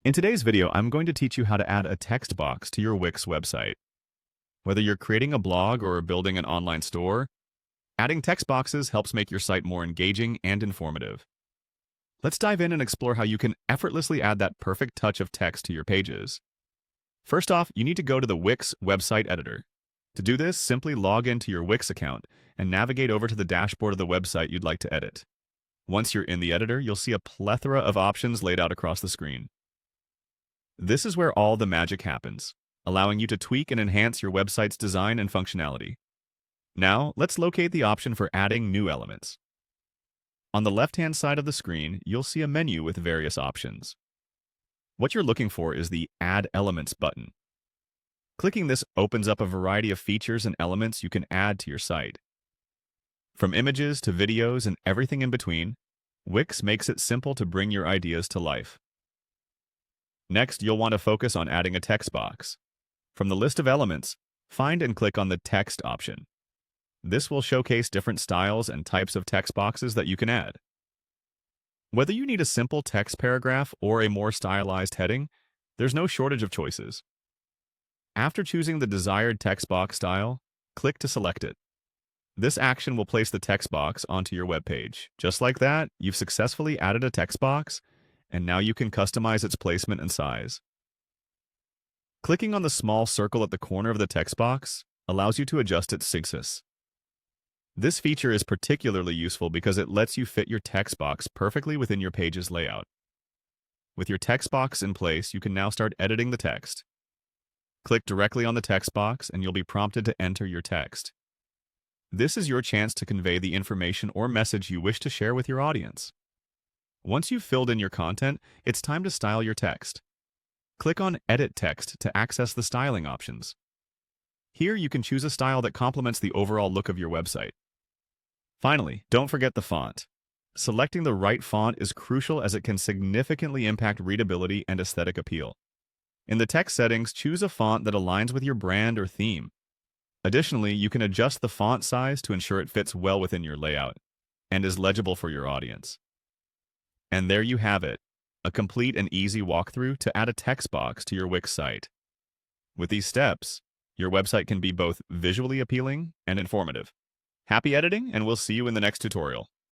In today's video, I'm going to teach you how to add a text box to your Wix website. Whether you're creating a blog or building an online store, adding text boxes helps make your site more engaging and informative. Let's dive in and explore how you can effortlessly add that perfect touch of text to your pages. First off, you need to go to the Wix website editor. To do this, simply log into your Wix account and navigate over to the dashboard of the website you'd like to edit. Once you're in the editor, you'll see a plethora of options laid out across the screen. This is where all the magic happens, allowing you to tweak and enhance your website's design and functionality. Now, let's locate the option for adding new elements. On the left-hand side of the screen, you'll see a menu with various options. What you're looking for is the Add Elements button. Clicking this opens up a variety of features and elements you can add to your site. From images to videos and everything in between, Wix makes it simple to bring your ideas to life. Next, you'll want to focus on adding a text box. From the list of elements, find and click on the Text option. This will showcase different styles and types of text boxes that you can add. Whether you need a simple text paragraph or a more stylized heading, there's no shortage of choices. After choosing the desired text box style, click to select it. This action will place the text box onto your web page. Just like that, you've successfully added a text box, and now you can customize its placement and size. Clicking on the small circle at the corner of the text box allows you to adjust its synchronous. This feature is particularly useful because it lets you fit your text box perfectly within your page's layout. With your text box in place, you can now start editing the text. Click directly on the text box and you'll be prompted to enter your text. This is your chance to convey the information or message you wish to share with your audience. Once you've filled in your content, it's time to style your text. Click on Edit Text to access the styling options. Here you can choose a style that complements the overall look of your website. Finally, don't forget the font. Selecting the right font is crucial as it can significantly impact readability and aesthetic appeal. In the text settings, choose a font that aligns with your brand or theme. Additionally, you can adjust the font size to ensure it fits well within your layout and is legible for your audience. And there you have it, a complete and easy walkthrough to add a text box to your Wix site. With these steps, your website can be both visually appealing and informative. Happy editing, and we'll see you in the next tutorial.